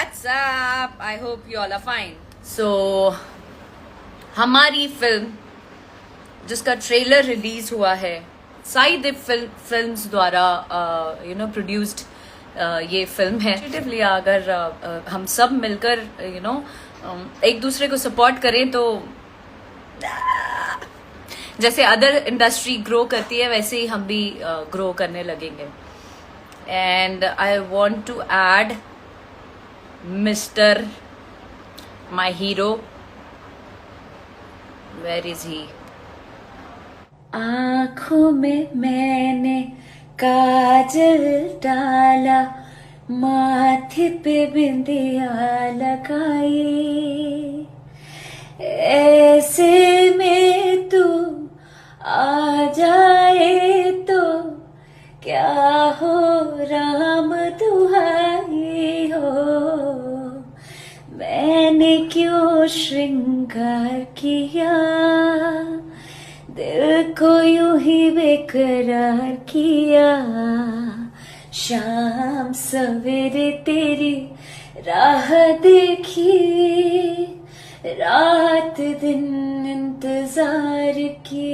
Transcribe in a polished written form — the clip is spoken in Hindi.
What's up? I hope you all are fine. So, हमारी फिल्म जिसका ट्रेलर रिलीज हुआ है साई दीप फिल्म्स द्वारा प्रोड्यूस्ड ये फिल्म है। लिया अगर हम सब मिलकर एक दूसरे को सपोर्ट करें तो जैसे अदर इंडस्ट्री ग्रो करती है वैसे ही हम भी ग्रो करने लगेंगे। And I want to add mister my hero, where is he? आंखों में मैंने काजल डाला, माथे पे बिंदिया लगाई, ऐसे में तू आ जाए तो क्या हो राम दुहाई हो। मैंने क्यों श्रृंगार किया, दिल को यूं ही बेकरार किया। शाम सवेरे तेरी राह देखी, रात दिन इंतजार किया।